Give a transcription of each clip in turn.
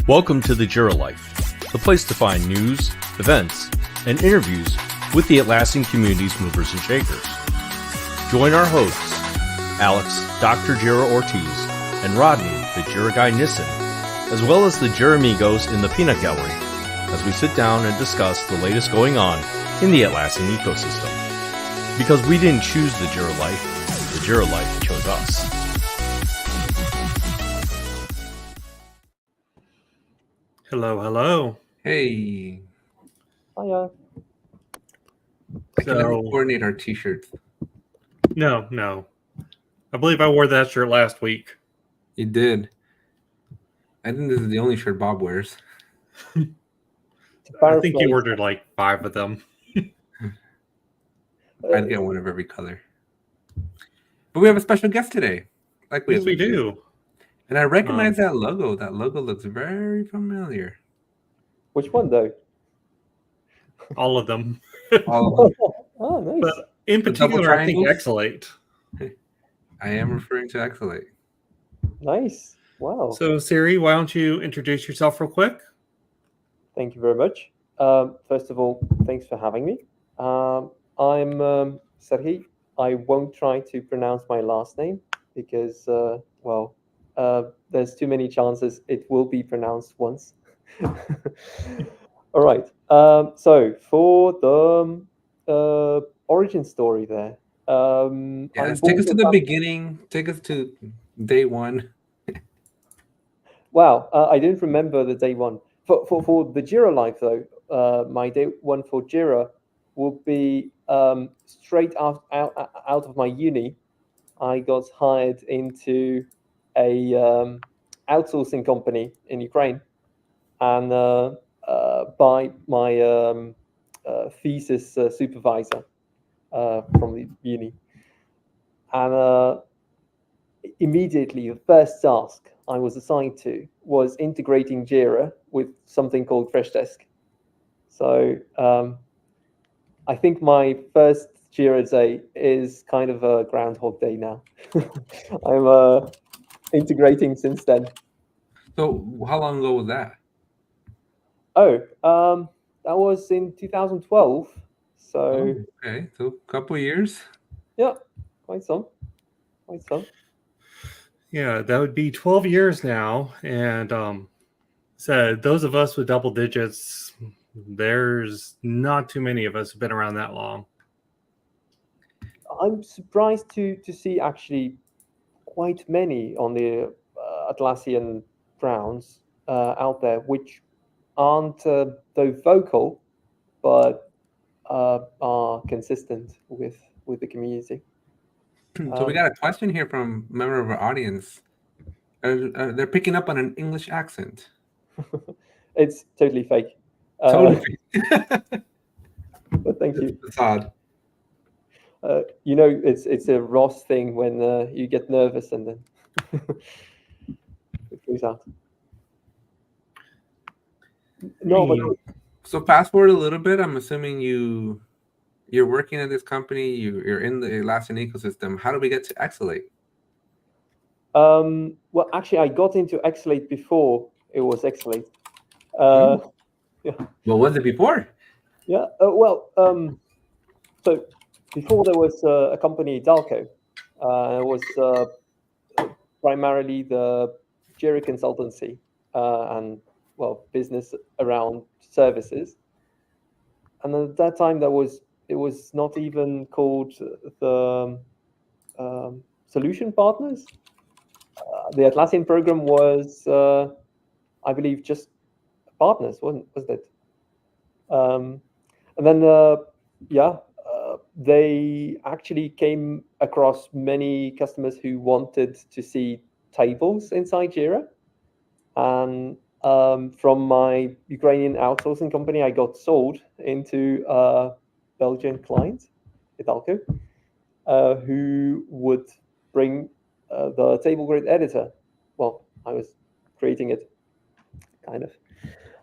Welcome to the Jira Life, the place to find news, events, and interviews with the Atlassian Community's movers and shakers. Join our hosts, Alex, Dr. Jira Ortiz, and Rodney, the Jira guy Nissen, as well as the Jira amigos in the peanut gallery, as we sit down and discuss the latest going on in the Atlassian ecosystem. Because we didn't choose the Jira Life, the Jira Life chose us. Hello, hello. Hey. Hiya. I can never coordinate our t-shirts. No. I believe I wore that shirt last week. You did. I think this is the only shirt Bob wears. I think he ordered like 5 of them. I'd get one of every color. But we have a special guest today. Yes, we do. And I recognize that logo. That logo looks very familiar. Which one, though? All of them. Oh, nice. But in particular, I think Exalate. I am referring to Exalate. Nice. Wow. So, Serhiy, why don't you introduce yourself real quick? Thank you very much. First of all, thanks for having me. I'm Serhiy. I won't try to pronounce my last name because, there's too many chances it will be pronounced once. All right. So for the origin story there. Take us to the beginning. Take us to day one. Wow. I didn't remember the day one. For the Jira Life, though, my day one for Jira will be straight out of my uni. I got hired into a outsourcing company in Ukraine, and by my thesis supervisor from the uni. And immediately, the first task I was assigned to was integrating Jira with something called Freshdesk. So I think my first Jira day is kind of a Groundhog Day now. I'm integrating since then. So how long ago was that? That was in 2012. So okay, so a couple of years. Yeah, quite some. Yeah, that would be 12 years now. And so those of us with double digits, there's not too many of us who've been around that long. I'm surprised to see actually quite many on the Atlassian grounds out there, which aren't though vocal, but are consistent with the community. So we got a question here from a member of our audience. They're picking up on an English accent. It's totally fake. Totally fake. But thank you. It's odd. It's a Ross thing when you get nervous and then it goes out. No, So fast forward a little bit. I'm assuming you're working at this company. You're in the Atlassian ecosystem. How do we get to Exalate? Well, actually, I got into Exalate before it was Exalate. Yeah. What was it before? Yeah. So before there was a company, Dalco. It was primarily the Jira consultancy and business around services. And at that time, it was not even called the solution partners. The Atlassian program was, I believe, just partners, wasn't it? And then, they actually came across many customers who wanted to see tables inside Jira. And from my Ukrainian outsourcing company, I got sold into a Belgian client, Hidalgo, who would bring the table grid editor. Well, I was creating it, kind of.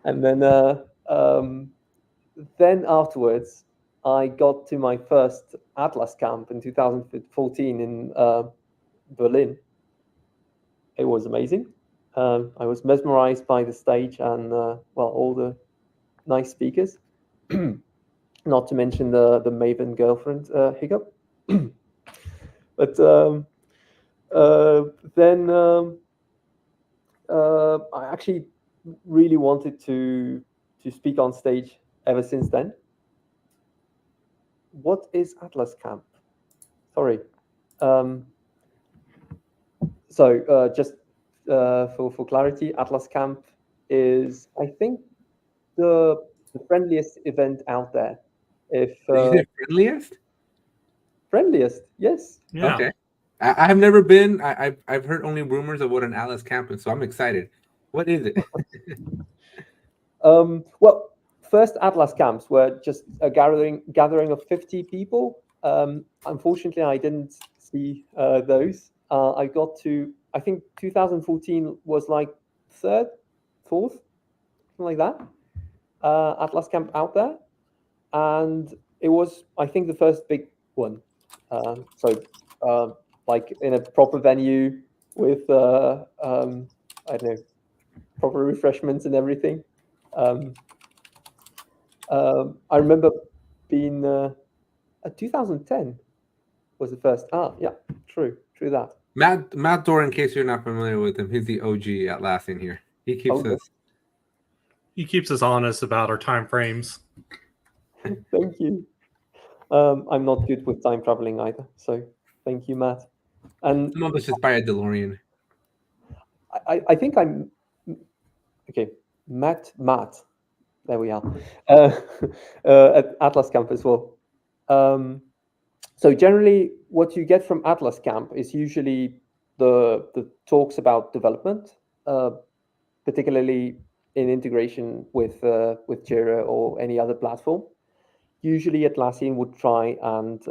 And then afterwards, I got to my first Atlascamp in 2014 in Berlin. It was amazing. I was mesmerized by the stage and all the nice speakers. Not to mention the Maven girlfriend hiccup. But then I actually really wanted to speak on stage ever since then. What is Atlascamp? Sorry. Just for clarity, Atlascamp is, I think, the friendliest event out there. If Did you say friendliest? friendliest, yes. Yeah. Okay. I have never been. I've heard only rumors of what an Atlascamp is, so I'm excited. What is it? Well, first Atlas camps were just a gathering of 50 people. Unfortunately, I didn't see those. I got to, I think 2014 was like third, fourth, something like that. Atlas camp out there, and it was, I think, the first big one. Like in a proper venue with I don't know, proper refreshments and everything. I remember being 2010 was the first. Yeah, true that. Matt Dorr, in case you're not familiar with him, he's the OG Atlassian here. He keeps Okay. us. He keeps us honest about our time frames. Thank you. I'm not good with time traveling either, so thank you, Matt. And Some of us just buy a DeLorean. I think I'm okay. Matt. There we are. At Atlascamp as well. So generally, what you get from Atlascamp is usually the talks about development, particularly in integration with Jira or any other platform. Usually, Atlassian would try and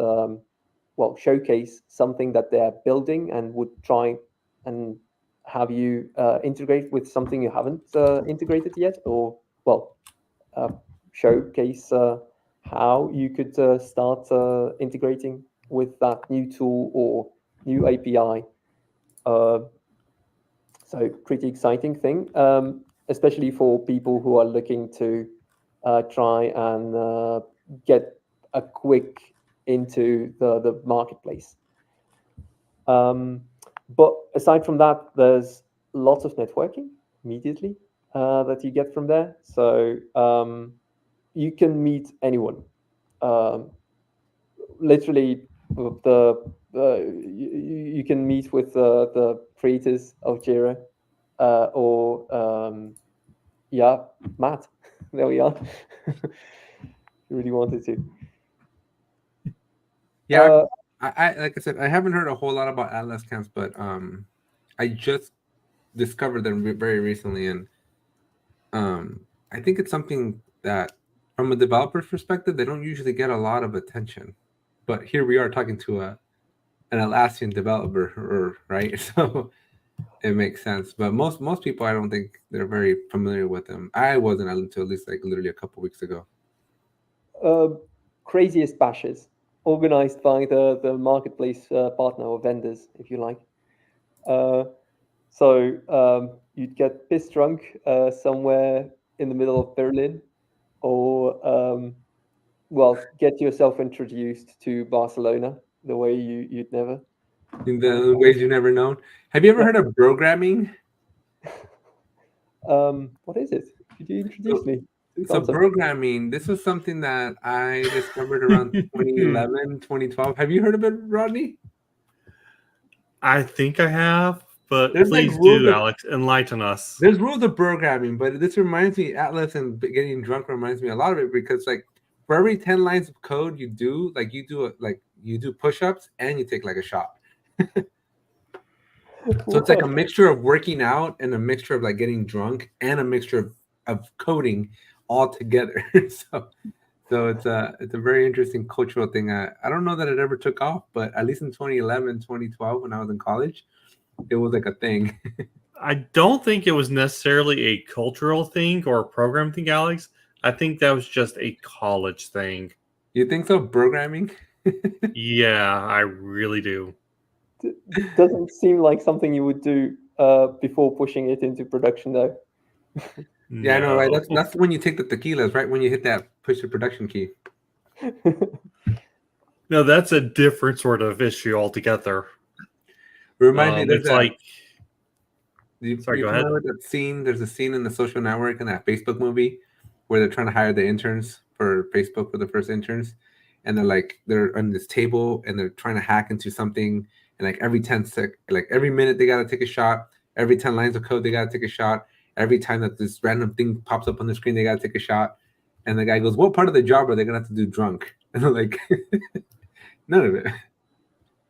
showcase something that they're building and would try and have you integrate with something you haven't integrated yet, or showcase how you could start integrating with that new tool or new API. So pretty exciting thing, especially for people who are looking to try and get a quick into the marketplace. But aside from that, there's lots of networking immediately that you get from there. So you can meet anyone. Literally, you can meet with the creators of Jira, Matt. There we are. You really wanted to. Yeah, I like I said, I haven't heard a whole lot about Atlascamps, but I just discovered them very recently, and I think it's something that, from a developer's perspective, they don't usually get a lot of attention. But here we are talking to an Atlassian developer, right? So it makes sense. But most people, I don't think they're very familiar with them. I wasn't until at least like literally a couple weeks ago. Craziest bashes organized by the marketplace partner or vendors, if you like. So you'd get pissed drunk somewhere in the middle of Berlin, or get yourself introduced to Barcelona the way you'd never. In the ways you've never known. Have you ever heard of programming? What is it? Could you introduce me? So programming, this was something that I discovered around 2011, 2012. Have you heard of it, Rodney? I think I have, but There's please like rules do, of- Alex, enlighten us. There's rules of programming, but this reminds me, Atlas and getting drunk reminds me a lot of it, because like for every 10 lines of code you do, like you do push-ups and you take like a shot. So it's like a mixture of working out and a mixture of like getting drunk and a mixture of coding all together. so it's a very interesting cultural thing. I don't know that it ever took off, but at least in 2011, 2012, when I was in college, it was like a thing. I don't think it was necessarily a cultural thing or a program thing, Alex. I think that was just a college thing. You think so? Programming? Yeah, I really do. Doesn't seem like something you would do before pushing it into production, though. Yeah, I know, right? No. That's when you take the tequilas, right? When you hit that push the production key. No, that's a different sort of issue altogether. Remind me, there's It's that. like, You sorry, go ahead. familiar with that scene? There's a scene in The Social Network in that Facebook movie where they're trying to hire the interns for Facebook for the first interns, and they're on this table and they're trying to hack into something, and like every every minute they gotta take a shot. Every 10 lines of code they gotta take a shot. Every time that this random thing pops up on the screen, they gotta take a shot. And the guy goes, "What part of the job are they gonna have to do drunk?" And they're like, "None of it."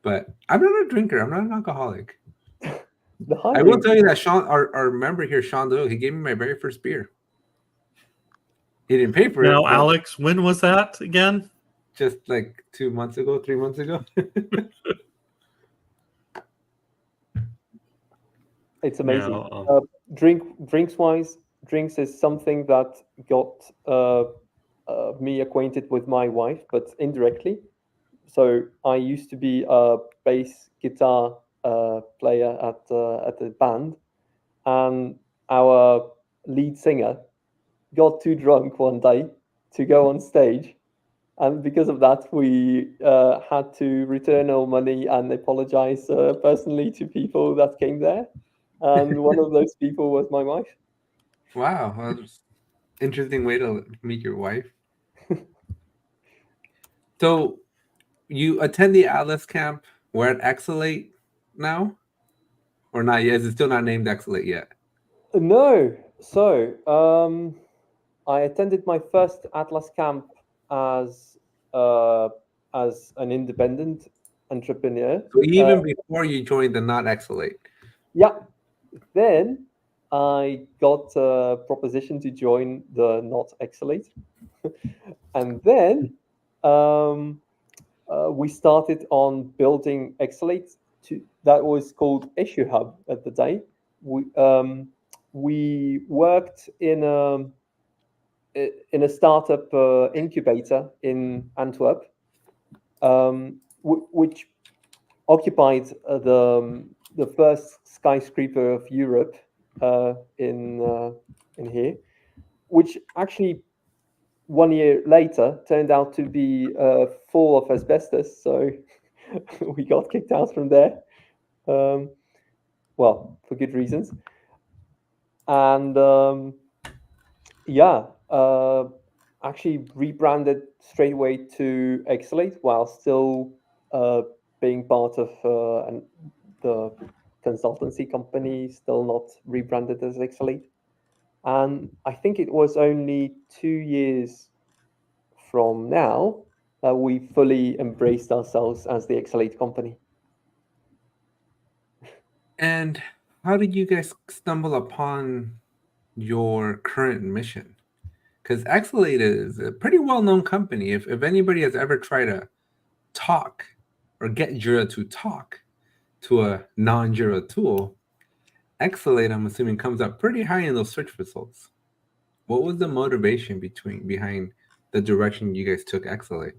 But I'm not a drinker. I'm not an alcoholic. The I will hiring. tell you that Sean, our member here, Sean Doyle, he gave me my very first beer. He didn't pay for it. Now, but Alex, when was that again? just like 3 months ago. It's amazing. No. Drinks is something that got me acquainted with my wife, but indirectly. So I used to be a bass guitar player at the band, and our lead singer got too drunk one day to go on stage, and because of that, we had to return our money and apologize personally to people that came there. And one of those people was my wife. Wow, well, that's an interesting way to meet your wife. So you attend the Atlascamp. We're at Exalate now, or not yet? Is it still not named Exalate yet? No, so I attended my first Atlascamp as an independent entrepreneur. So even before you joined the not Exalate. Yeah. Then I got a proposition to join the not Exalate. And then we started on building Exalate. That was called Issue Hub at the day. We worked in a startup incubator in Antwerp, which occupied the first skyscraper of Europe in here, which actually 1 year later turned out to be full of asbestos. So we got kicked out from there. Well, for good reasons. And actually rebranded straight away to Exalate while still being part of the consultancy company, still not rebranded as Exalate. And I think it was only 2 years from now that we fully embraced ourselves as the Exalate company. And how did you guys stumble upon your current mission? Because Exalate is a pretty well-known company. If anybody has ever tried to talk or get Jira to talk to a non-Jira tool, Exalate, I'm assuming, comes up pretty high in those search results. What was the motivation behind the direction you guys took Exalate?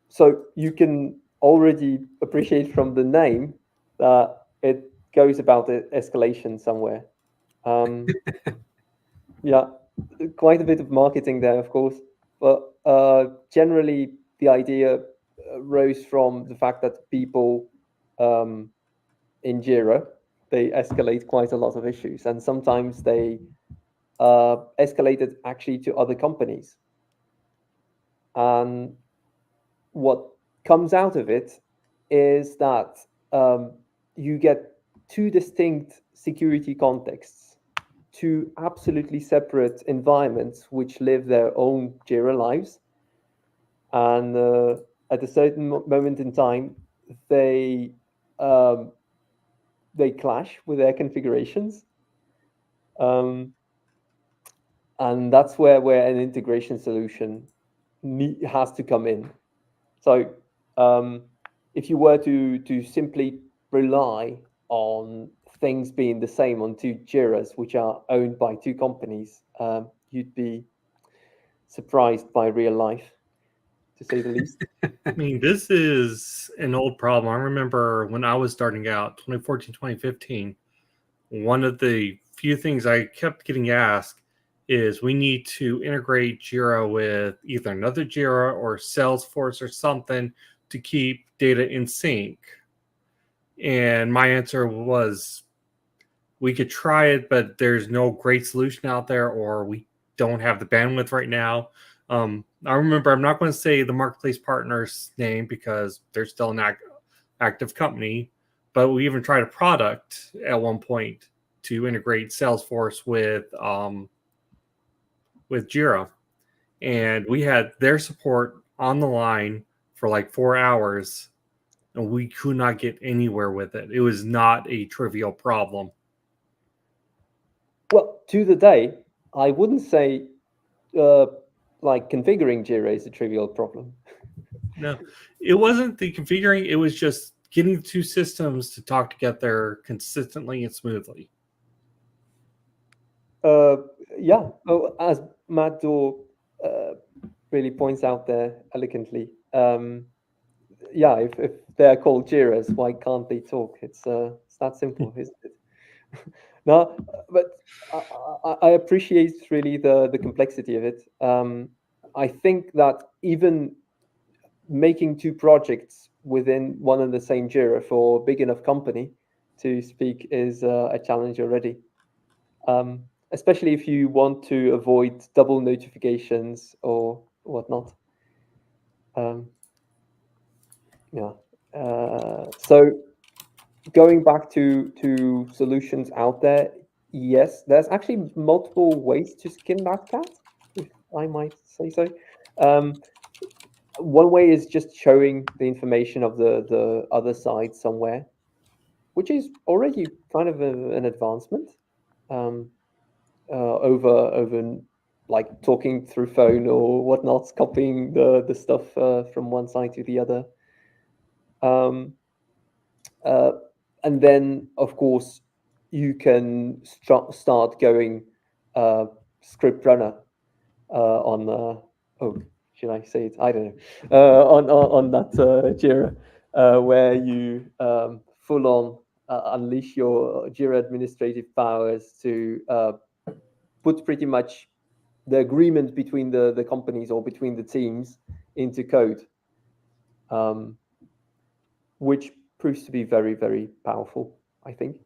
So you can already appreciate from the name that it goes about escalation somewhere. Yeah, quite a bit of marketing there, of course, but generally the idea rose from the fact that people in Jira, they escalate quite a lot of issues, and sometimes they escalated actually to other companies. And what comes out of it is that you get two distinct security contexts, two absolutely separate environments which live their own Jira lives. And at a certain moment in time, they clash with their configurations. And that's where an integration solution has to come in. So if you were to simply rely on things being the same on two Jiras, which are owned by two companies, you'd be surprised by real life. to say the least. I mean, this is an old problem. I remember when I was starting out, 2014, 2015, one of the few things I kept getting asked is we need to integrate Jira with either another Jira or Salesforce or something to keep data in sync. And my answer was, we could try it, but there's no great solution out there, or we don't have the bandwidth right now. I remember, I'm not going to say the marketplace partner's name because they're still an active company, but we even tried a product at one point to integrate Salesforce with Jira, and we had their support on the line for like 4 hours, and we could not get anywhere with it. It was not a trivial problem. Well, to the day, I wouldn't say like configuring Jira is a trivial problem. No, it wasn't the configuring. It was just getting the two systems to talk together consistently and smoothly. Yeah, as Matt Dorr really points out there elegantly, yeah, if they're called Jiras, why can't they talk? It's that simple, isn't it? No, but I appreciate really the complexity of it. I think that even making two projects within one and the same Jira for a big enough company to speak is a challenge already. Especially if you want to avoid double notifications or whatnot. Yeah. So going back to solutions out there, yes, there's actually multiple ways to skin that cat, if I might say so. One way is just showing the information of the other side somewhere, which is already kind of an advancement over like talking through phone or whatnot, copying the stuff from one side to the other. And then, of course, you can start going script runner on. Oh, should I say it? I don't know. On that Jira, where you full on unleash your Jira administrative powers to put pretty much the agreement between the companies or between the teams into code, which proves to be very, very powerful, I think.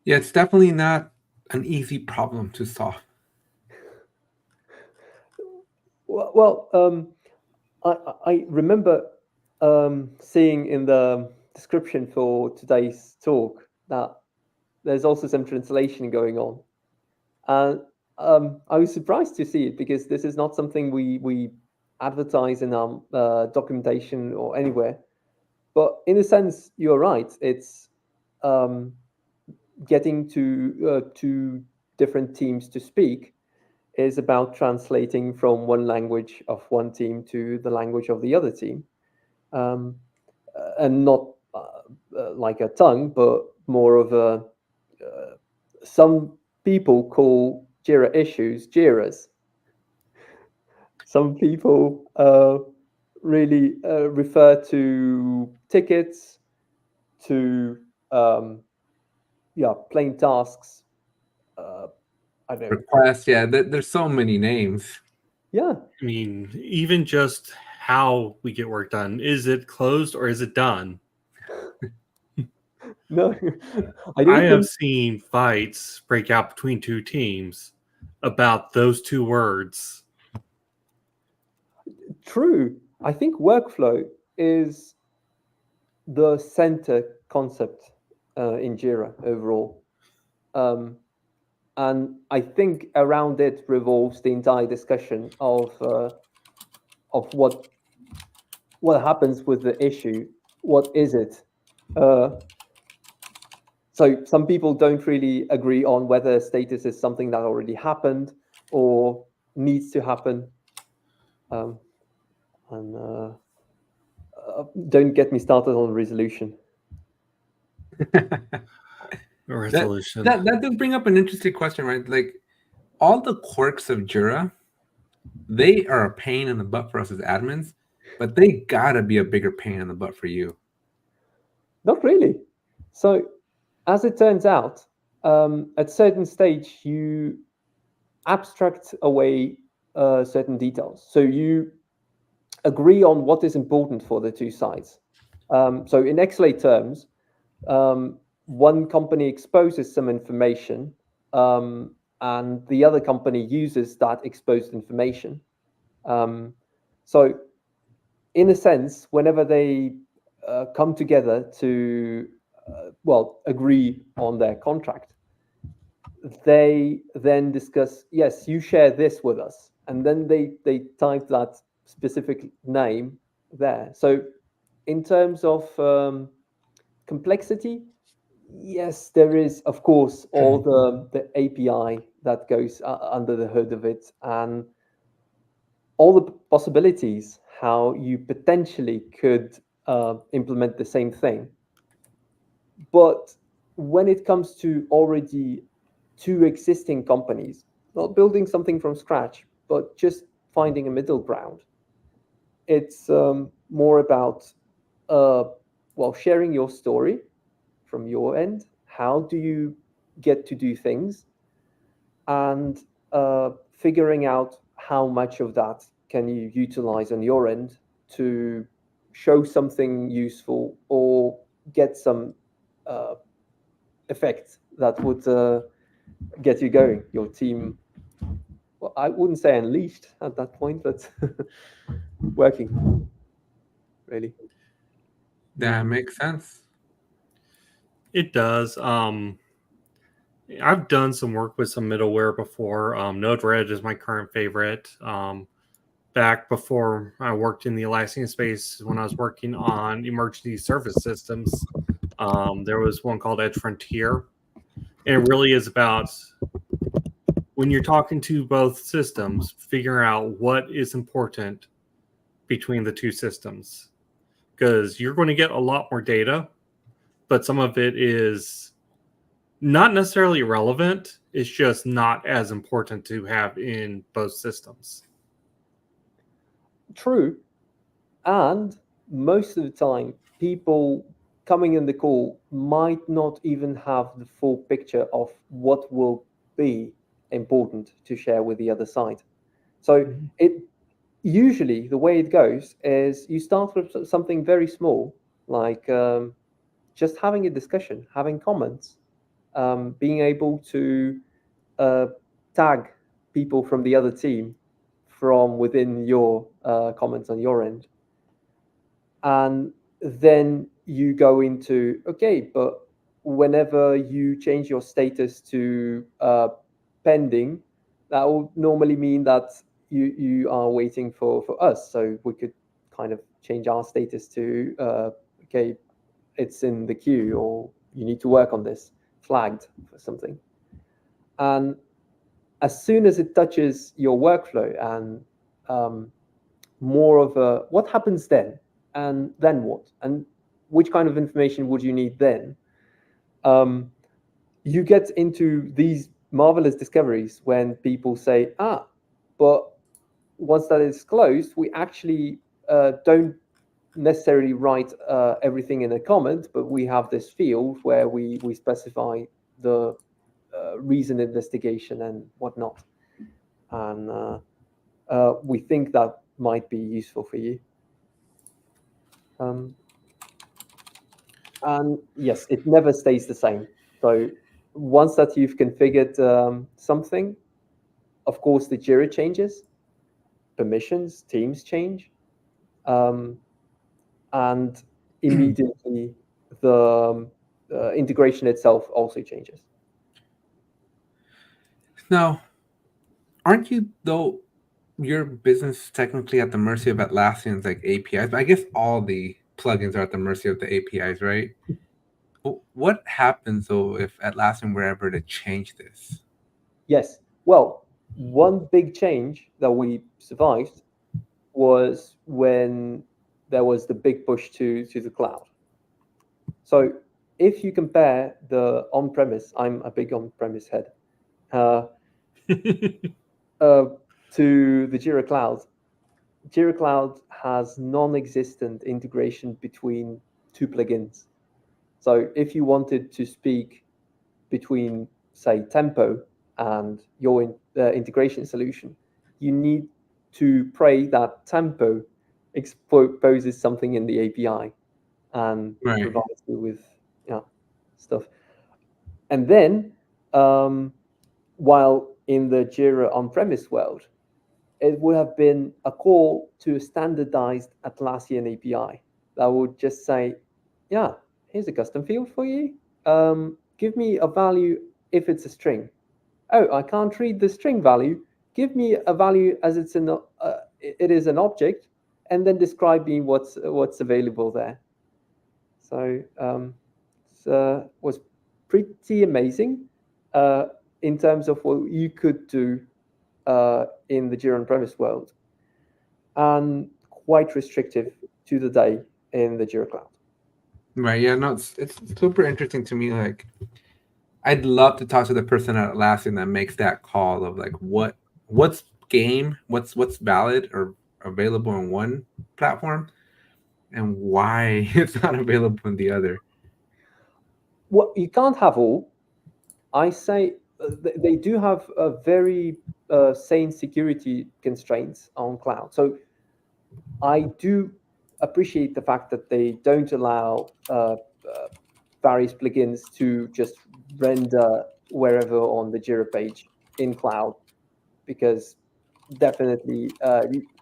Yeah, it's definitely not an easy problem to solve. Well, I remember seeing in the description for today's talk that there's also some translation going on. And I was surprised to see it because this is not something we advertise in our documentation or anywhere. But in a sense, you're right. It's getting to two different teams to speak is about translating from one language of one team to the language of the other team. And not like a tongue, but more of a, some people call Jira issues Jiras. Some people really refer to tickets, to plain tasks. I don't know. Requests, yeah, there's so many names. Yeah. I mean, even just how we get work done. Is it closed or is it done? No, I have seen fights break out between two teams about those two words. True. I think workflow is the center concept in Jira overall. And I think around it revolves the entire discussion of what happens with the issue. What is it? So some people don't really agree on whether status is something that already happened or needs to happen. And don't get me started on resolution. Resolution. That does bring up an interesting question, right? Like, all the quirks of Jira, they are a pain in the butt for us as admins, but they gotta be a bigger pain in the butt for you. Not really. So, as it turns out, at certain stage, you abstract away certain details. So you agree on what is important for the two sides. So in Exalate terms, one company exposes some information, and the other company uses that exposed information. So in a sense, whenever they come together to, agree on their contract, they then discuss, yes, you share this with us. And then they type that specific name there. So in terms of complexity, yes, there is, of course, all the API that goes under the hood of it, and all the possibilities how you potentially could implement the same thing. But when it comes to already two existing companies, not building something from scratch, but just finding a middle ground, it's more about sharing your story from your end. How do you get to do things, and figuring out how much of that can you utilize on your end to show something useful or get some effect that would get you going, your team. Well, I wouldn't say unleashed at that point, but working, really. That makes sense. It does. I've done some work with some middleware before. Node-RED is my current favorite. Back before I worked in the Atlassian space, when I was working on emergency service systems, there was one called Edge Frontier. And it really is about, when you're talking to both systems, figuring out what is important between the two systems. Because you're going to get a lot more data, but some of it is not necessarily irrelevant. It's just not as important to have in both systems. True. And most of the time, people coming in the call might not even have the full picture of what will be important to share with the other side. So it usually, the way it goes is you start with something very small, like just having a discussion, having comments, being able to tag people from the other team from within your comments on your end. And then you go into, okay, but whenever you change your status to pending, that will normally mean that you are waiting for us. So we could kind of change our status to, okay, it's in the queue, or you need to work on this, flagged for something. And as soon as it touches your workflow and more of a, what happens then? And then what? And which kind of information would you need then? You get into these marvelous discoveries when people say, but once that is closed, we actually don't necessarily write everything in a comment, but we have this field where we specify the reason investigation and whatnot. And we think that might be useful for you. And yes, it never stays the same. So once that you've configured something, of course, the Jira changes, permissions, teams change, and immediately the integration itself also changes. Now, aren't you, though, your business technically at the mercy of Atlassian's like APIs? But I guess all the plugins are at the mercy of the APIs, right? What happens, though, if Atlassian were ever to change this? Yes. Well, one big change that we survived was when there was the big push to the cloud. So if you compare the on-premise, I'm a big on-premise head. to the Jira Cloud. Jira Cloud has non-existent integration between two plugins. So if you wanted to speak between, say, Tempo and your integration solution, you need to pray that Tempo exposes something in the API and Right. provides you with stuff. And then, while in the Jira on-premise world, it would have been a call to a standardized Atlassian API that would just say, yeah, here's a custom field for you. Give me a value if it's a string. Oh, I can't read the string value. Give me a value as it is an object, and then describe me what's available there. So it was pretty amazing in terms of what you could do in the Jira on-premise world, and quite restrictive to the day in the Jira Cloud. Right. Yeah. No, it's super interesting to me. Like, I'd love to talk to the person at Atlassian that makes that call of like what's valid or available on one platform, and why it's not available in the other. Well, you can't have all. I say they do have a very sane security constraints on cloud. So I do appreciate the fact that they don't allow various plugins to just render wherever on the Jira page in cloud, because definitely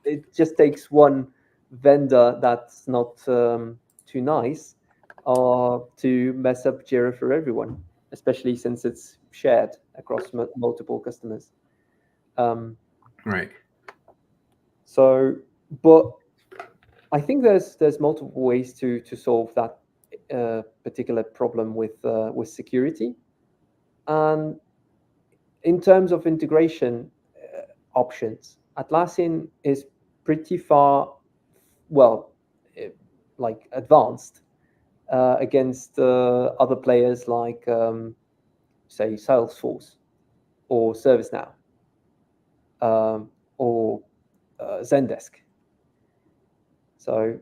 it just takes one vendor that's not too nice to mess up Jira for everyone, especially since it's shared across multiple customers. Right. So, but I think there's multiple ways to solve that particular problem with security. And in terms of integration options, Atlassian is pretty far, like advanced against other players like, say, Salesforce or ServiceNow or Zendesk. So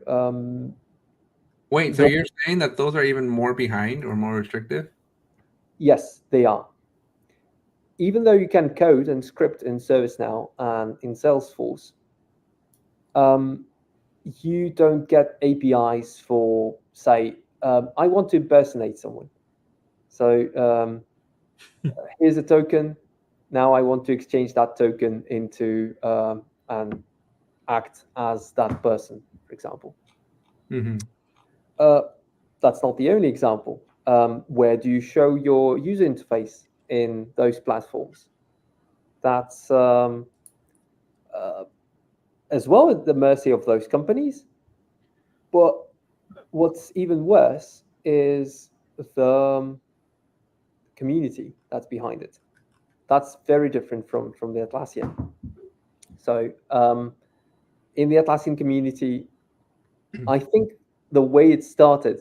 wait, so you're saying that those are even more behind or more restrictive? Yes, they are. Even though you can code and script in ServiceNow and in Salesforce, you don't get APIs for, say, I want to impersonate someone. So here's a token. Now I want to exchange that token into and act as that person, for example. Mm-hmm. That's not the only example. Where do you show your user interface in those platforms? That's as well at the mercy of those companies. But what's even worse is the community that's behind it. That's very different from the Atlassian. So in the Atlassian community, I think the way it started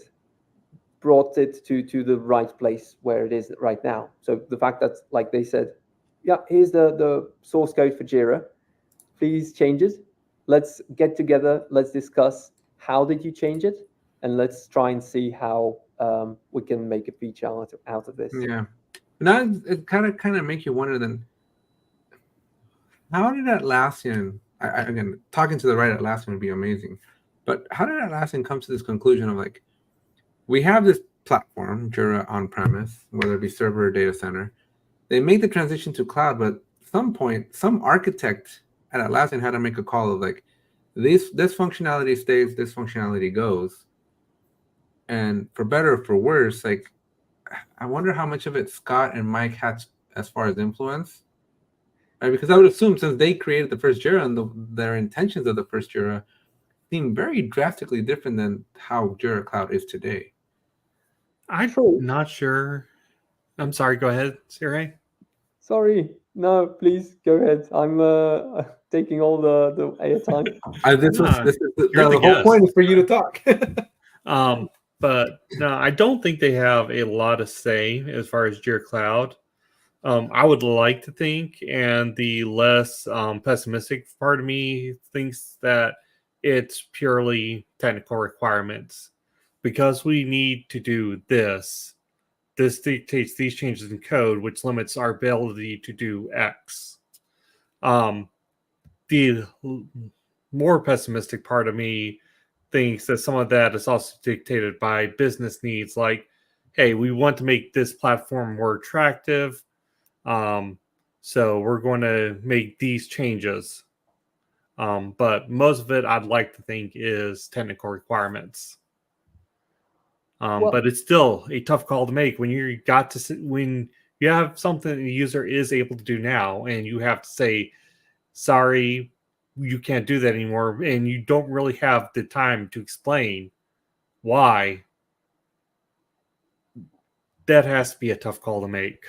brought it to the right place where it is right now. So the fact that, like they said, yeah, here's the source code for Jira. Please change it. Let's get together. Let's discuss how did you change it, and let's try and see how we can make a feature out of this. Yeah. Now it kind of make you wonder then, how did Atlassian, again, talking to the right Atlassian would be amazing, but how did Atlassian come to this conclusion of like, we have this platform, Jira on-premise, whether it be server or data center. They made the transition to cloud, but at some point, some architect at Atlassian had to make a call of like, this functionality stays, this functionality goes. And for better or for worse, like, I wonder how much of it Scott and Mike had as far as influence. Right? Because I would assume since they created the first Jira and their intentions of the first Jira seem very drastically different than how Jira Cloud is today. I'm not sure. I'm sorry. Go ahead, Serhiy. Sorry. No, please go ahead. I'm taking all the airtime. The whole point is for you to talk. But no, I don't think they have a lot of say as far as Jira Cloud. I would like to think, and the less pessimistic part of me thinks that it's purely technical requirements. Because we need to do this, this dictates these changes in code, which limits our ability to do X. The more pessimistic part of me thinks that some of that is also dictated by business needs, like, hey, we want to make this platform more attractive, so we're going to make these changes. But most of it, I'd like to think, is technical requirements. But it's still a tough call to make when when you have something the user is able to do now, and you have to say, sorry, you can't do that anymore, and you don't really have the time to explain why. That has to be a tough call to make.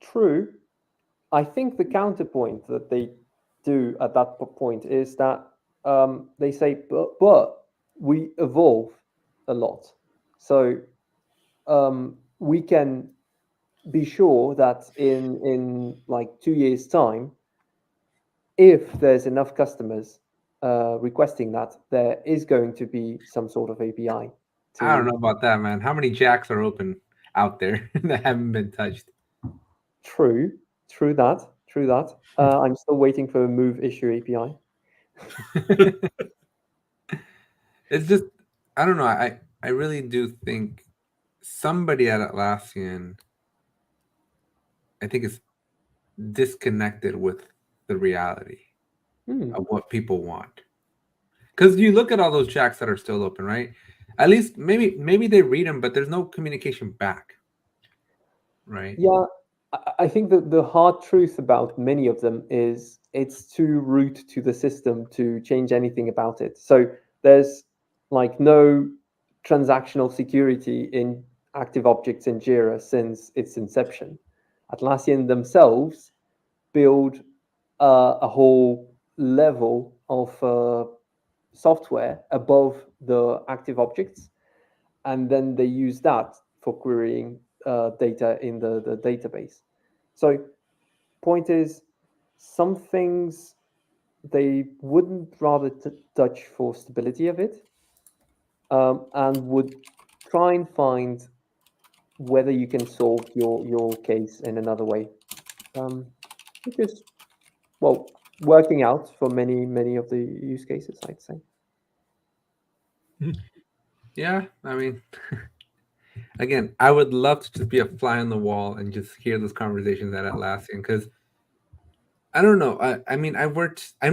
True. I think the counterpoint that they do at that point is that they say, but we evolve a lot. So we can be sure that in like 2 years' time, if there's enough customers requesting that, there is going to be some sort of API. I don't know about that, man. How many jacks are open out there that haven't been touched? True that. I'm still waiting for a move issue API. It's just, I don't know. I really do think somebody at Atlassian, I think, is disconnected with the reality of what people want. Because you look at all those jacks that are still open, right? At least maybe they read them, but there's no communication back, right? Yeah, I think that the hard truth about many of them is it's too root to the system to change anything about it. So there's like no transactional security in active objects in Jira since its inception. Atlassian themselves build a whole level of software above the active objects, and then they use that for querying data in the database. So point is, some things they wouldn't rather touch for stability of it, and would try and find whether you can solve your case in another way, which is, well, working out for many of the use cases, I'd say. Yeah, I mean, again, I would love to just be a fly on the wall and just hear those conversations at Atlassian, because I don't know. I mean, I've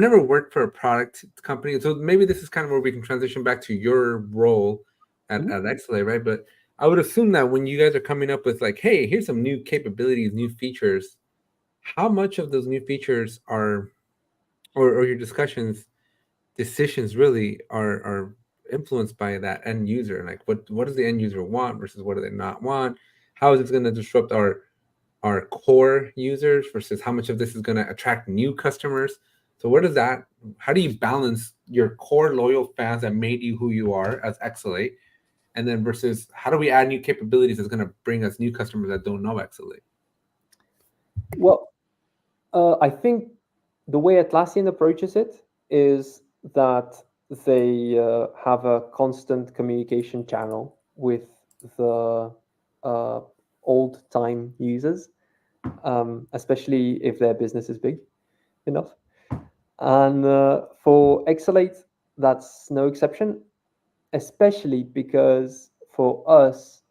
never worked for a product company, so maybe this is kind of where we can transition back to your role at Exalate, right? But I would assume that when you guys are coming up with like, hey, here's some new capabilities, new features, how much of those new features are, or your decisions really are influenced by that end user? Like, what does the end user want versus what do they not want? How is it going to disrupt our core users versus how much of this is going to attract new customers? So how do you balance your core loyal fans that made you who you are as Exalate, and then versus how do we add new capabilities that's going to bring us new customers that don't know Exalate? Well, I think the way Atlassian approaches it is that they have a constant communication channel with the old-time users, especially if their business is big enough. And for Exalate, that's no exception, especially because for us,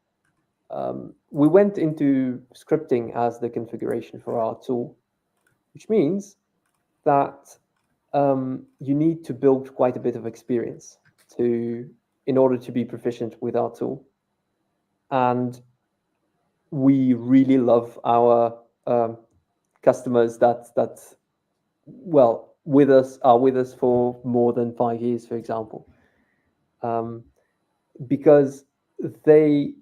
we went into scripting as the configuration for our tool, which means that you need to build quite a bit of experience in order to be proficient with our tool. And we really love our customers that are with us for more than 5 years, for example, because they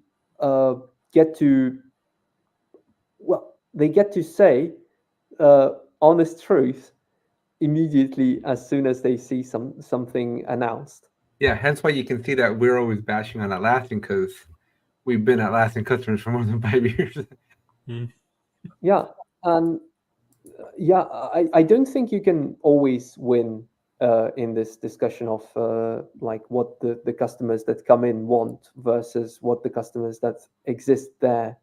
get to say honest truth immediately as soon as they see something announced. Yeah, hence why you can see that we're always bashing on Atlassian, because we've been Atlassian customers for more than 5 years. Yeah, and yeah, I don't think you can always win in this discussion of like what the customers that come in want versus what the customers that exist there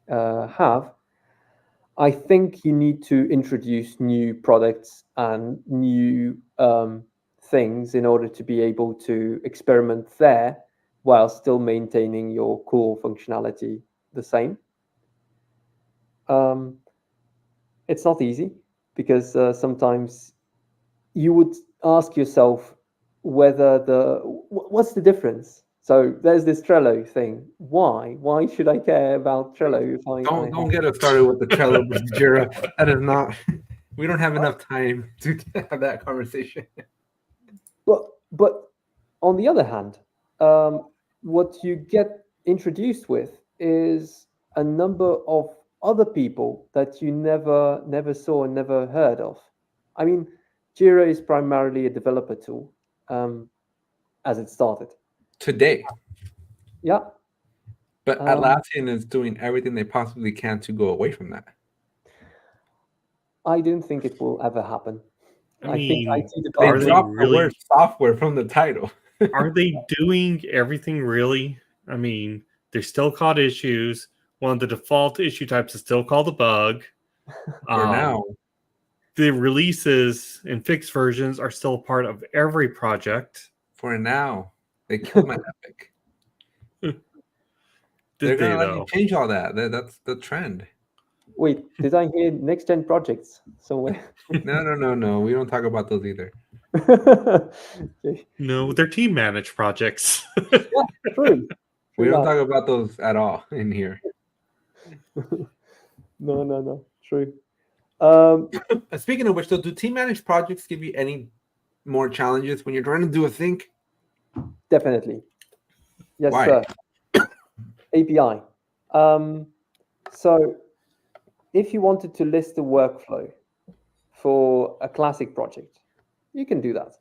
have. I think you need to introduce new products and new things in order to be able to experiment there while still maintaining your core functionality the same. Um, it's not easy because sometimes you would ask yourself whether what's the difference. So there's this Trello thing. Why should I care about Trello if I have... Don't get us started with the Trello versus Jira. That is not. We don't have enough time to have that conversation. But on the other hand, what you get introduced with is a number of other people that you never saw and never heard of. I mean, Jira is primarily a developer tool, as it started. Today. Yeah. But Atlassian is doing everything they possibly can to go away from that. I don't think it will ever happen. I mean, think IT They department dropped the word software from the title. Are they doing everything really? I mean, there's still called issues. One of the default issue types is still called a bug. For now. The releases and fixed versions are still part of every project. For now. They killed my Epic. They're going to let you change all that. That's the trend. Wait, did I hear next gen projects somewhere? No. We don't talk about those either. Okay. No, they're team managed projects. Yeah, true. We don't talk about those at all in here. No. True. Speaking of which, though, do team managed projects give you any more challenges when you're trying to do a think? Definitely. Yes, Why? sir. API. So if you wanted to list a workflow for a classic project, you can do that.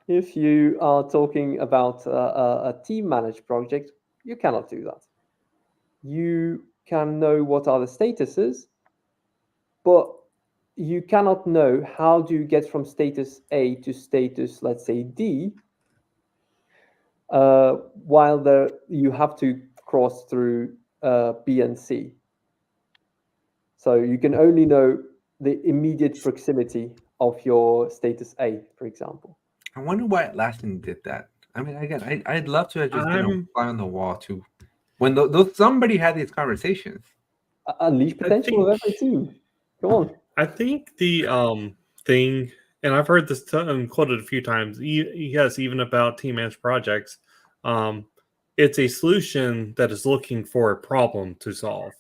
If you are talking about a team managed project, you cannot do that. You can know what are the statuses, but you cannot know how do you get from status A to status, let's say, D, while you have to cross through B and C. So you can only know the immediate proximity of your status A, for example. I wonder why Atlassian did that. I mean, again, I'd love to have just been a fly on the wall too. When somebody had these conversations. Unleash potential of every team. Come on. I think the thing, and I've heard this quoted a few times, yes, even about team managed projects, it's a solution that is looking for a problem to solve.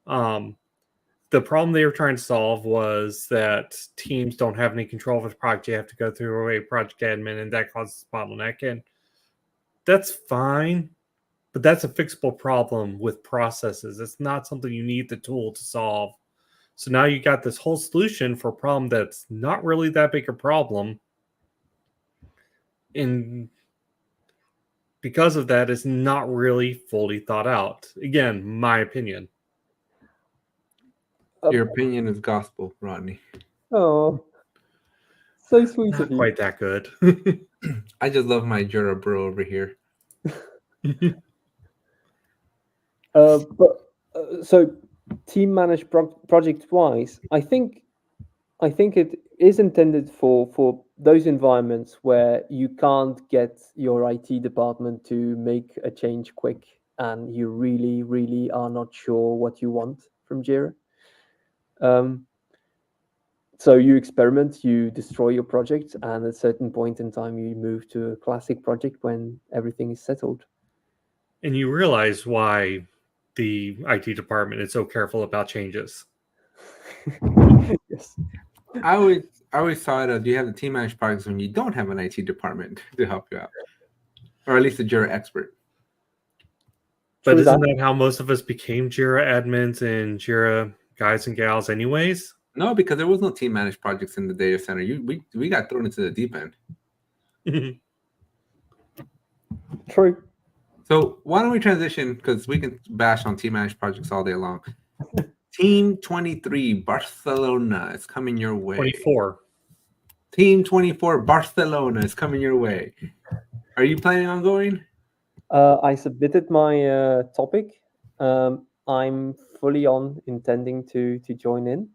The problem they were trying to solve was that teams don't have any control of the project. You have to go through a project admin, and that causes bottleneck. And that's fine, but that's a fixable problem with processes. It's not something you need the tool to solve. So now you got this whole solution for a problem that's not really that big a problem. And because of that, it's not really fully thought out. Again, my opinion. Your opinion is gospel, Rodney. Oh, so sweet Not of you. quite that good. I just love my Jira bro over here. So team managed project wise, I think it is intended for those environments where you can't get your IT department to make a change quick and you really are not sure what you want from Jira. So you experiment, you destroy your project, and at a certain point in time, you move to a classic project when everything is settled. And you realize why the IT department is so careful about changes. Yes. I always saw it as you have the team managed projects when you don't have an IT department to help you out, or at least a Jira expert. But isn't that how most of us became Jira admins and Jira guys and gals anyways? No, because there was no team managed projects in the data center. We got thrown into the deep end. True. So why don't we transition, because we can bash on team managed projects all day long. Team 23 Barcelona is coming your way. 24. Team 24 Barcelona is coming your way. Are you planning on going? I submitted my topic. I'm fully on intending to join in.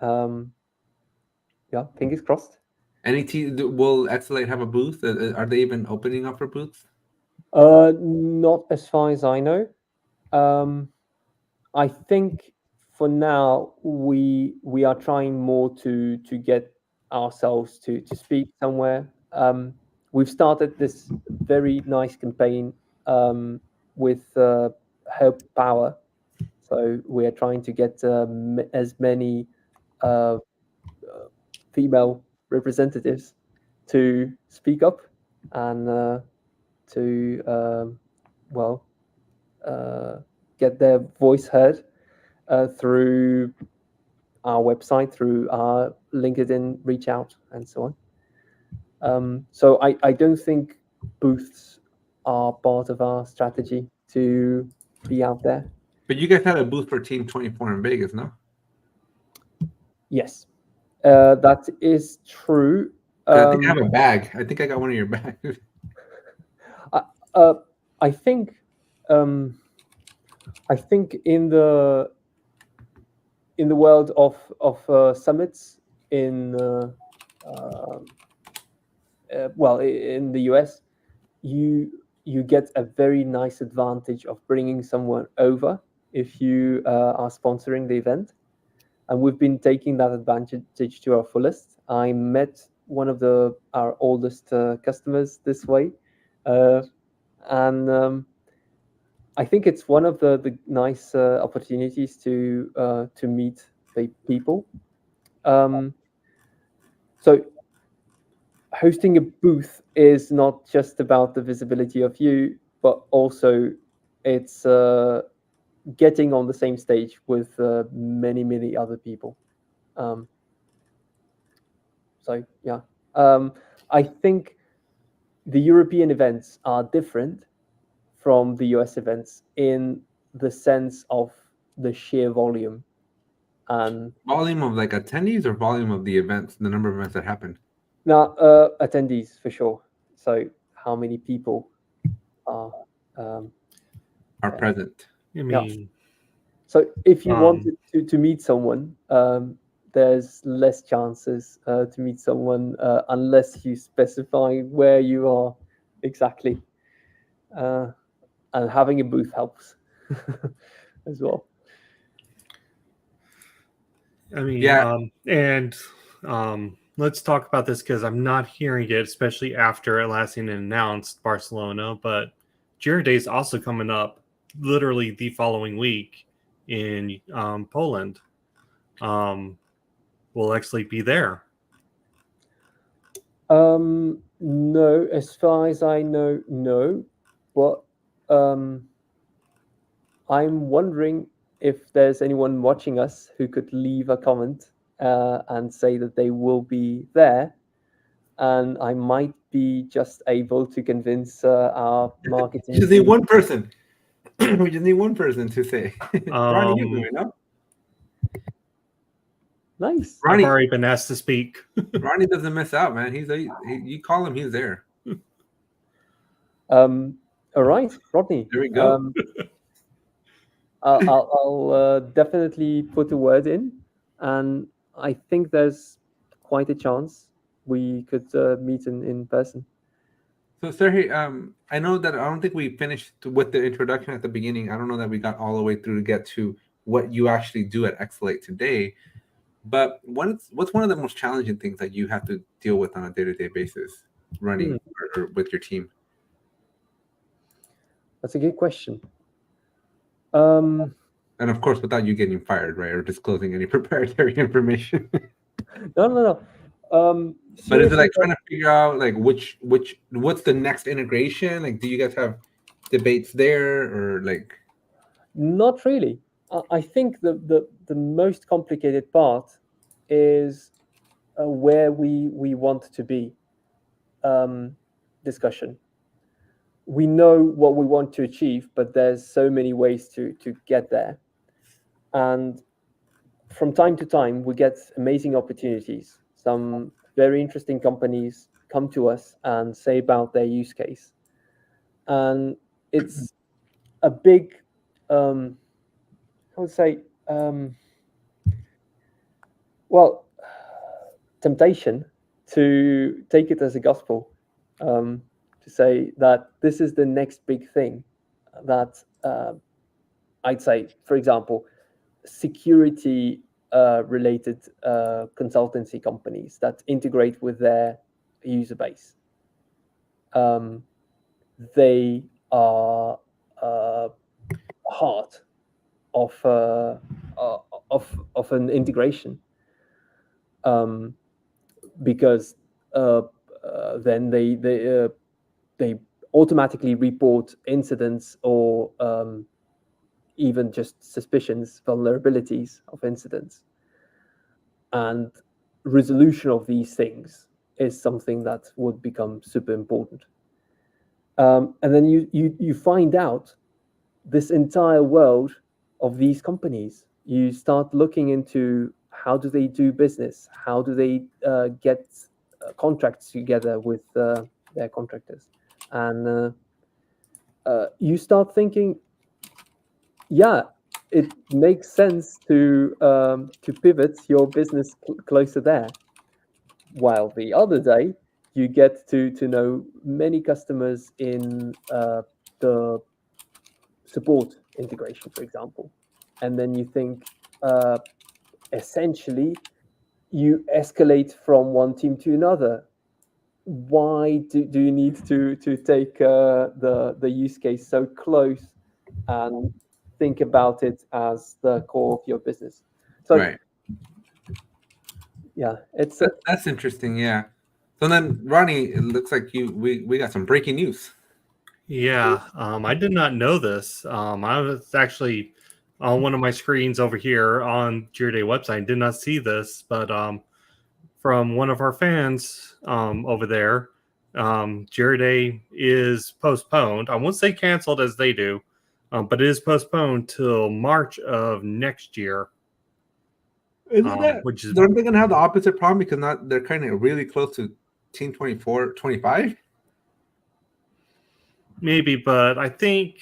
Yeah, fingers crossed. Any team will Exalate have a booth? Are they even opening up for booths? Not as far as I know. I think for now we are trying more to get ourselves to speak somewhere. We've started this very nice campaign with Hope Power, so we are trying to get as many uh, female representatives to speak up and to well get their voice heard through our website, through our LinkedIn reach out, and so on. So I don't think booths are part of our strategy to be out there. But you guys had a booth for Team 24 in Vegas, no? Yes, that is true. 'Cause I think I have a bag. I think I got one of your bags. I think in the world of summits in well, in the US, you get a very nice advantage of bringing someone over if you are sponsoring the event, and we've been taking that advantage to our fullest. I met one of our oldest customers this way, and I think it's one of the nice opportunities to meet the people. So hosting a booth is not just about the visibility of you, but also it's getting on the same stage with many other people. So yeah, I think the European events are different from the US events in the sense of the sheer volume and Volume of like attendees or volume of the events, the number of events that happen? now attendees for sure. So how many people are present? I mean, so if you wanted to meet someone, there's less chances to meet someone unless you specify where you are exactly. And having a booth helps as well. I mean, Yeah. Let's talk about this because I'm not hearing it, especially after Atlassian announced Barcelona. But Jira Day is also coming up literally the following week in Poland. Will actually be there. No, as far as I know, no. But I'm wondering if there's anyone watching us who could leave a comment and say that they will be there. And I might be just able to convince our marketing. We just need one person. We just need one person to say. Ronnie, you're going, no? Nice. Ronnie, I've already been asked to speak. Ronnie doesn't miss out, man. You call him, he's there. All right, Rodney. There we go. I'll definitely put a word in, and I think there's quite a chance we could meet in person. So, Serhiy, I know that I don't think we finished with the introduction at the beginning. I don't know that we got all the way through to get to what you actually do at Exalate today. But what's one of the most challenging things that you have to deal with on a day-to-day basis running or with your team? That's a good question. And of course, without you getting fired, right, or disclosing any proprietary information. No. But is it like trying to figure out like what's the next integration? Like, do you guys have debates there, or like? Not really. I think the most complicated part is where we want to be. Discussion. We know what we want to achieve, but there's so many ways to get there, and from time to time, we get amazing opportunities. Some very interesting companies come to us and say about their use case. And it's a big, I would say, temptation to take it as a gospel, to say that this is the next big thing that I'd say, for example, security related consultancy companies that integrate with their user base. They are heart of an integration, because then they automatically report incidents or even just suspicions, vulnerabilities of incidents. And resolution of these things is something that would become super important. And then you find out this entire world of these companies. You start looking into how do they do business? How do they get contracts together with their contractors? And you start thinking, yeah, it makes sense to pivot your business closer there. While the other day, you get to know many customers in the support integration, for example, and then you think, essentially, you escalate from one team to another. Why do you need to take the use case so close and think about it as the core of your business? So Right. yeah, it's That's interesting. Yeah. So then, Ronnie, it looks like we got some breaking news. Yeah, I did not know this. I was actually on one of my screens over here on Jira Day website. Did not see this, but from one of our fans over there, Jira Day is postponed. I won't say canceled as they do, but it is postponed till March of next year. Isn't that? Which is Aren't they going to have the opposite problem because they're kind of really close to Team 24, 25? maybe, but I think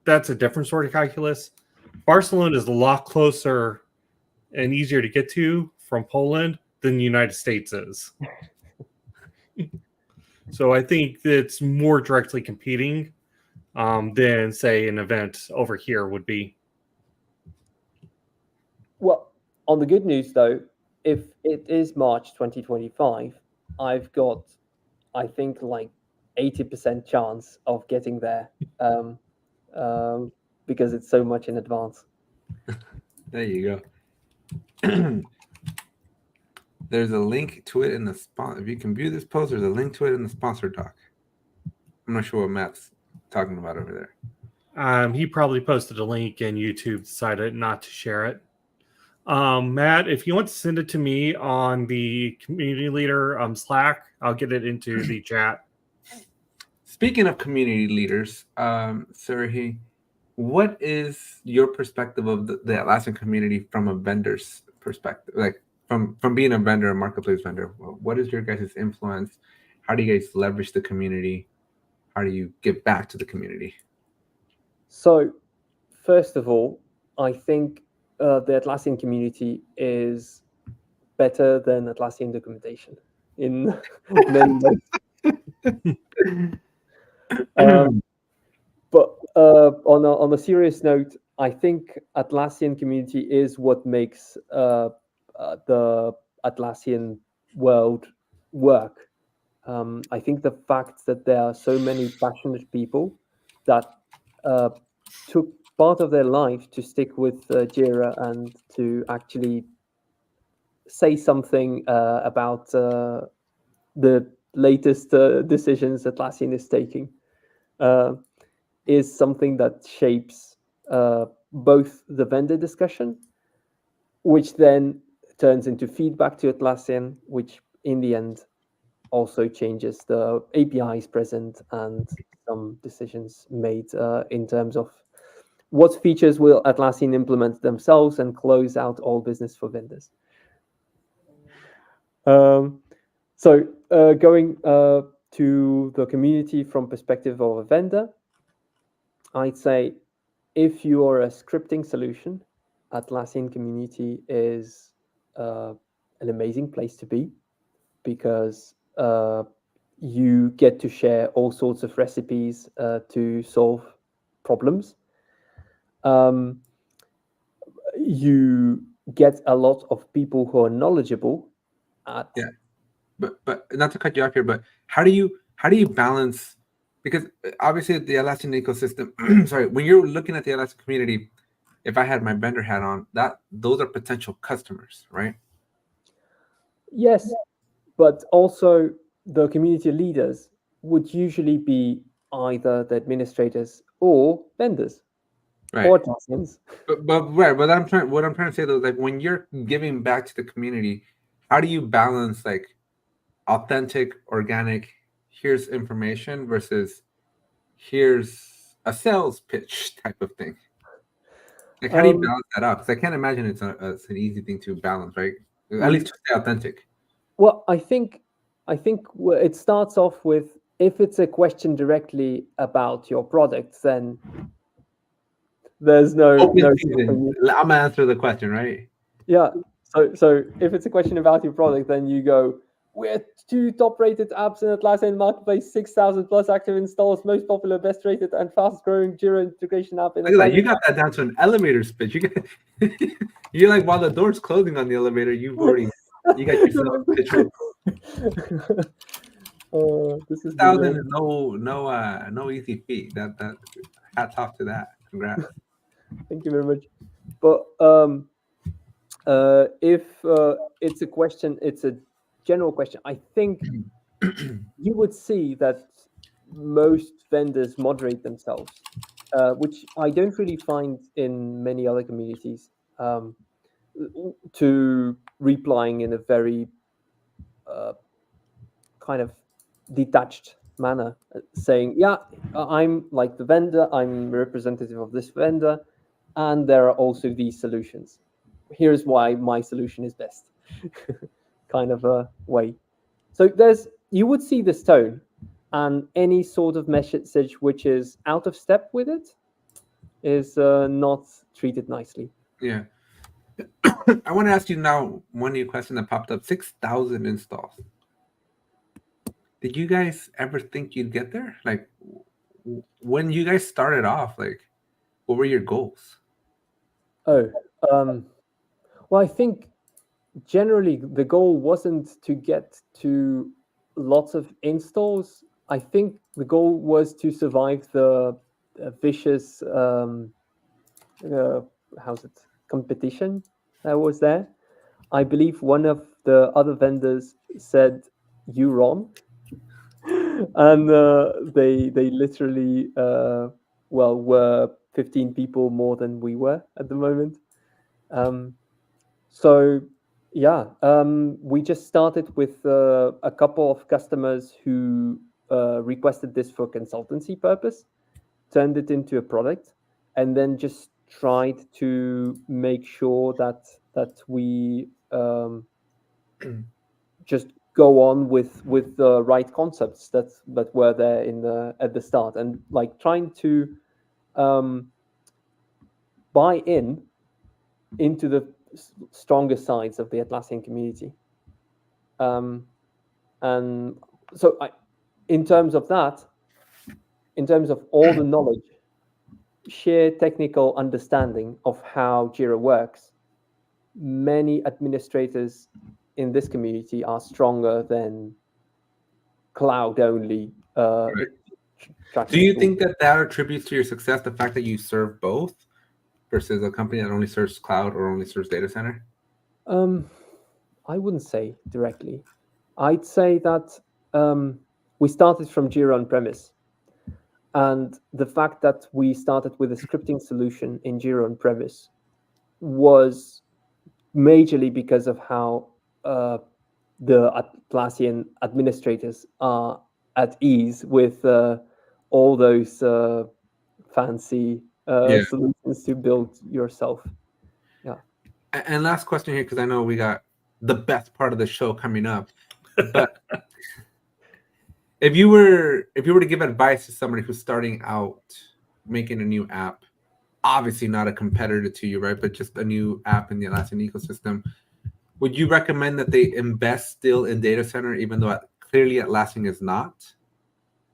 that's a different sort of calculus. Barcelona is a lot closer and easier to get to from Poland than the United States is. So I think it's more directly competing than, say, an event over here would be. Well, on the good news though, if it is March 2025, I've got, I think, like 80% chance of getting there, because it's so much in advance. There you go. There's a link to it in the spot. If you can view this post, there's a link to it in the sponsor doc. I'm not sure what Matt's talking about over there. He probably posted a link and YouTube decided not to share it. Matt, if you want to send it to me on the community leader Slack, I'll get it into the chat. Speaking of community leaders, Serhiy, what is your perspective of the Atlassian community from a vendor's perspective? Like from being a vendor, a marketplace vendor, what is your guys' influence? How do you guys leverage the community? How do you give back to the community? So, first of all, I think the Atlassian community is better than Atlassian documentation in many ways. But on a serious note, I think Atlassian community is what makes the Atlassian world work. I think the fact that there are so many passionate people that took part of their life to stick with Jira and to actually say something about the latest decisions Atlassian is taking is something that shapes both the vendor discussion, which then turns into feedback to Atlassian, which in the end also changes the APIs present and some decisions made in terms of what features will Atlassian implement themselves and close out all business for vendors? So going to the community from perspective of a vendor, I'd say if you are a scripting solution, Atlassian Community is an amazing place to be, because you get to share all sorts of recipes to solve problems. You get a lot of people who are knowledgeable at But not to cut you off here, but how do you balance, because obviously the Atlassian ecosystem, sorry, when you're looking at the Atlassian community, if I had my vendor hat on, those are potential customers, right? Yes, but also the community leaders would usually be either the administrators or vendors Right. or Atlassians. But what I'm trying to say though, like when you're giving back to the community, how do you balance like authentic, organic, here's information versus here's a sales pitch type of thing? Like how do you balance that out? Because I can't imagine it's an easy thing to balance, right? At least to stay authentic. Well, I think it starts off with, if it's a question directly about your product, then there's no season. I'm gonna answer the question, right? Yeah. So if it's a question about your product, then you go, we're 2 top-rated apps in Atlassian Marketplace, 6,000 plus active installs, most popular, best-rated, and fast-growing Jira integration app in Look at that. You got that down to an elevator pitch. You're like, while the door's closing on the elevator, you got yourself a pitch. This is 6,000 is no easy feat. That hats off to that. Congrats. Thank you very much. But if it's a question, it's a general question. I think you would see that most vendors moderate themselves, which I don't really find in many other communities, to replying in a very kind of detached manner, saying, yeah, I'm like the vendor, I'm a representative of this vendor, and there are also these solutions. Here's why my solution is best, kind of a way. So you would see this tone, and any sort of message which is out of step with it is not treated nicely. Yeah. I want to ask you now one new question that popped up. 6,000 installs. Did you guys ever think you'd get there? Like, when you guys started off, like, what were your goals? Well, I think generally the goal wasn't to get to lots of installs. I think the goal was to survive the vicious competition that was there. I believe one of the other vendors said, "You wrong," and they literally were 15 people more than we were at the moment. So yeah, we just started with a couple of customers who requested this for consultancy purpose, turned it into a product, and then just tried to make sure that we just go on with the right concepts that were there at the start, and like trying to buy into the stronger sides of the Atlassian community. And so in terms of that, in terms of all the knowledge, sheer technical understanding of how Jira works, many administrators in this community are stronger than cloud only. Right. Do you think that attributes to your success, the fact that you serve both versus a company that only serves cloud or only serves data center? I wouldn't say directly. I'd say that we started from Jira on-premise. And the fact that we started with a scripting solution in Jira on-premise was majorly because of how the Atlassian administrators are at ease with all those fancy solutions to build yourself. Yeah. And last question here, because I know we got the best part of the show coming up. But if you were to give advice to somebody who's starting out making a new app, obviously not a competitor to you, right? But just a new app in the Atlassian ecosystem, would you recommend that they invest still in data center, even though clearly Atlassian is not?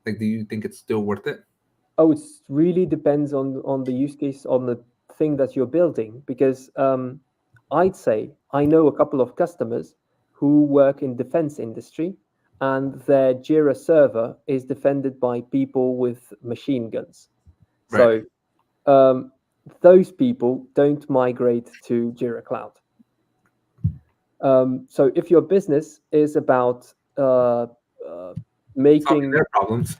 Like, do you think it's still worth it? Oh, it really depends on the use case, on the thing that you're building, because I'd say I know a couple of customers who work in defense industry, and their Jira server is defended by people with machine guns. Right. So those people don't migrate to Jira Cloud. So if your business is about making Solving their problems,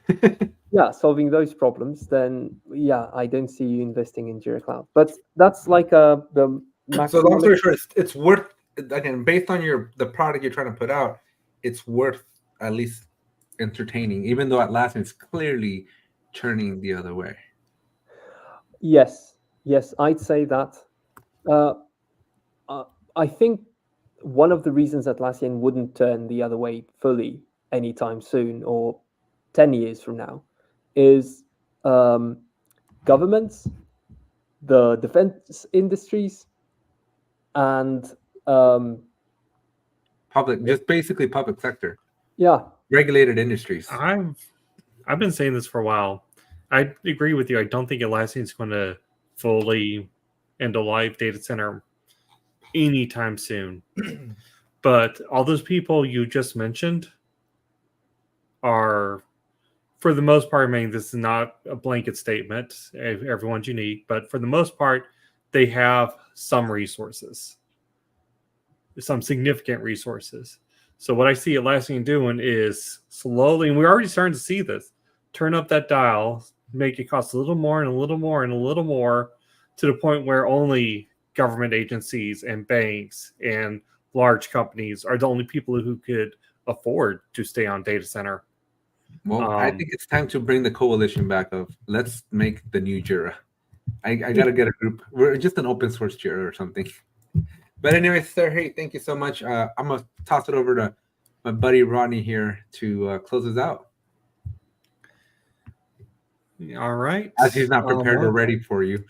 solving those problems, then I don't see you investing in Jira Cloud. But that's like the so maximum. long story short, it's worth, again, based on the product you're trying to put out, it's worth at least entertaining, even though Atlassian is clearly turning the other way. Yes, I'd say that. I think one of the reasons Atlassian wouldn't turn the other way fully anytime soon, or 10 years from now, is governments, the defense industries, and Public, just basically public sector, yeah, regulated industries. I've been saying this for a while. I agree with you. I don't think Atlassian is going to fully end a live data center anytime soon. But all those people you just mentioned are, for the most part, I mean, this is not a blanket statement. Everyone's unique, but for the most part, they have some resources, some significant resources. So what I see Atlassian doing is slowly, and we're already starting to see this, turn up that dial, make it cost a little more and a little more and a little more, to the point where only government agencies and banks and large companies are the only people who could afford to stay on data center. Well, I think it's time to bring the coalition back of, let's make the new Jira. I got to get a group. We're just an open source Jira or something. But anyway, Serhiy, thank you so much. I'm going to toss it over to my buddy Rodney here to close us out. All right. As he's not prepared or ready for you.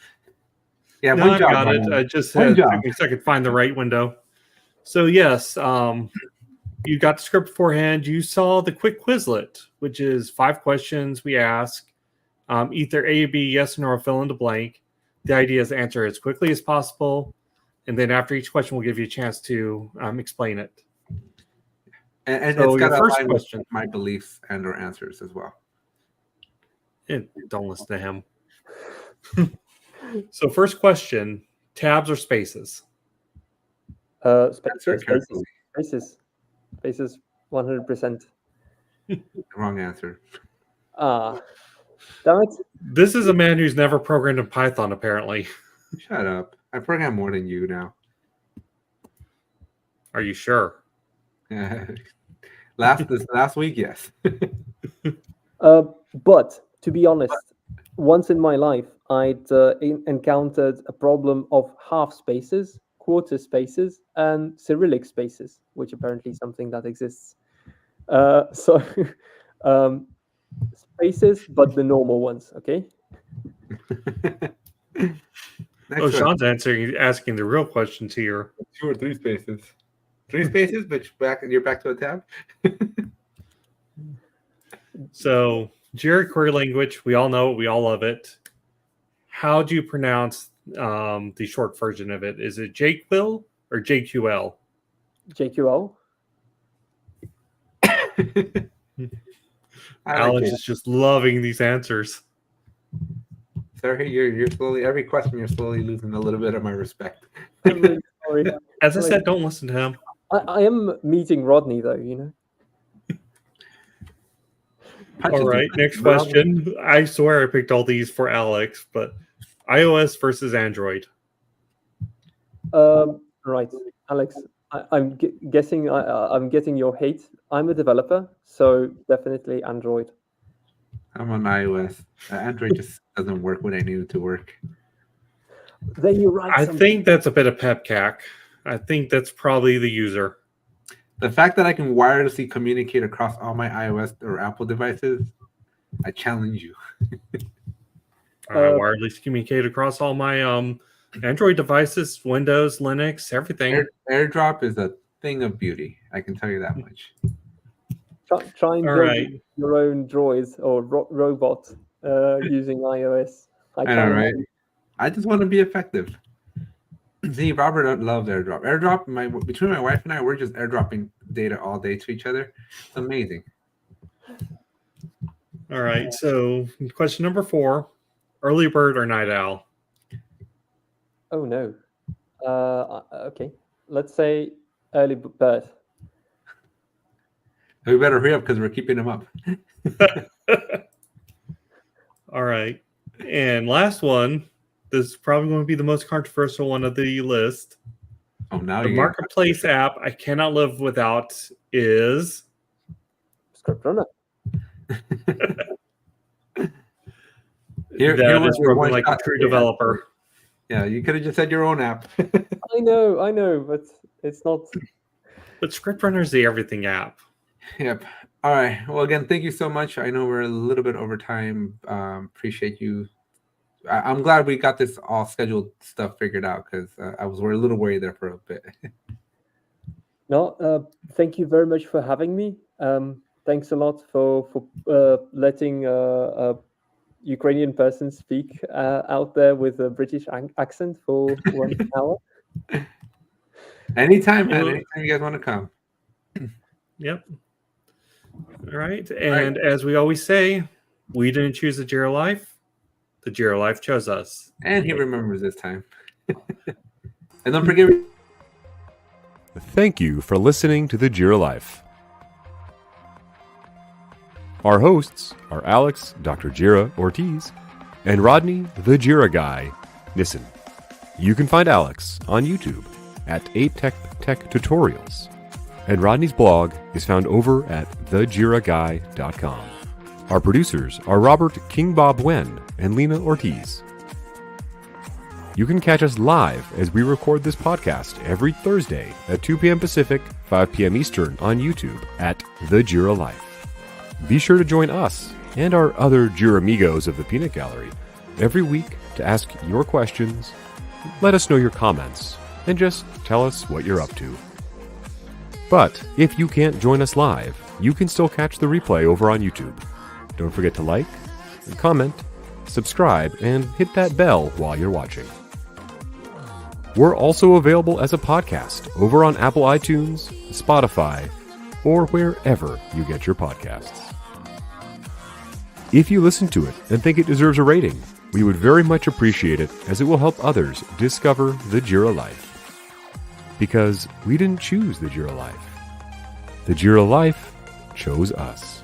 Yeah, no, one job. I got it. I just took me a second to find the right window. So yes, you got the script beforehand. You saw the quick Quizlet, which is 5 questions we ask, either A, B, yes, or no, or fill in the blank. The idea is to answer as quickly as possible, and then after each question, we'll give you a chance to explain it. And so it's got your first align question, with my beliefs and or answers as well. Don't listen to him. So first question: tabs or spaces? Spaces. 100%. Wrong answer. Damn it. This is a man who's never programmed in Python, apparently. Shut up. I program more than you now. Are you sure? Last week, yes. But to be honest, once in my life, I'd encountered a problem of half spaces, quarter spaces, and Cyrillic spaces, which apparently is something that exists. So spaces, but the normal ones, okay? Sean's asking the real questions here. 2 or 3 spaces. 3 spaces, but you're back to a tab? So, Jira query language, we all know it, we all love it. How do you pronounce the short version of it? Is it JQL or JQL? JQL. Alex is just loving these answers. Serhiy, you're slowly, every question you're slowly losing a little bit of my respect. I'm really sorry. As I said, don't listen to him. I am meeting Rodney, though, you know. All right, next question. I swear I picked all these for Alex, but iOS versus Android. Right, Alex. I'm guessing I'm getting your hate. I'm a developer, so definitely Android. I'm on iOS. Android just doesn't work when I need it to work. Then you write I something. think that's a bit of pepcac. I think that's probably the user. The fact that I can wirelessly communicate across all my iOS or Apple devices, I challenge you. Wireless communicate across all my Android devices, Windows, Linux, everything. AirDrop is a thing of beauty. I can tell you that much. Try and All build right. your own droids or robot using iOS. I know, challenge right? you. I just want to be effective. See, Robert loves AirDrop. AirDrop, between my wife and I, we're just AirDropping data all day to each other. It's amazing. All right. So, question number 4: early bird or night owl? Oh no. Okay. Let's say early bird. We better hurry up because we're keeping them up. All right. And last one. This is probably going to be the most controversial one of the list. Oh, now The you marketplace app I cannot live without is Script runner. Here that was is your broken one like a shot true today. developer. Yeah, you could have just said your own app. I know, but it's not. But Script Runner is the everything app. Yep. All right. Well, again, thank you so much. I know we're a little bit over time. Appreciate you. I'm glad we got this all scheduled stuff figured out because I was a little worried there for a bit. No, thank you very much for having me. Thanks a lot for letting a Ukrainian person speak out there with a British accent for 1 hour. Anytime, man. Anytime you guys want to come. Yep. All right. And as we always say, we didn't choose the Jira Life. The Jira Life chose us. And he remembers this time. And don't forget. Thank you for listening to the Jira Life. Our hosts are Alex, Dr. Jira Ortiz, and Rodney, the Jira Guy, Nissen. You can find Alex on YouTube at 8Tech Tutorials, and Rodney's blog is found over at thejiraguy.com. Our producers are Robert King-Bob Wen and Lina Ortiz. You can catch us live as we record this podcast every Thursday at 2 p.m. Pacific, 5 p.m. Eastern on YouTube at The Jira Life. Be sure to join us and our other Jira Amigos of the Peanut Gallery every week to ask your questions, let us know your comments, and just tell us what you're up to. But if you can't join us live, you can still catch the replay over on YouTube. Don't forget to like, comment, subscribe, and hit that bell while you're watching. We're also available as a podcast over on Apple iTunes, Spotify, or wherever you get your podcasts. If you listen to it and think it deserves a rating, we would very much appreciate it, as it will help others discover the Jira Life. Because we didn't choose the Jira Life. The Jira Life chose us.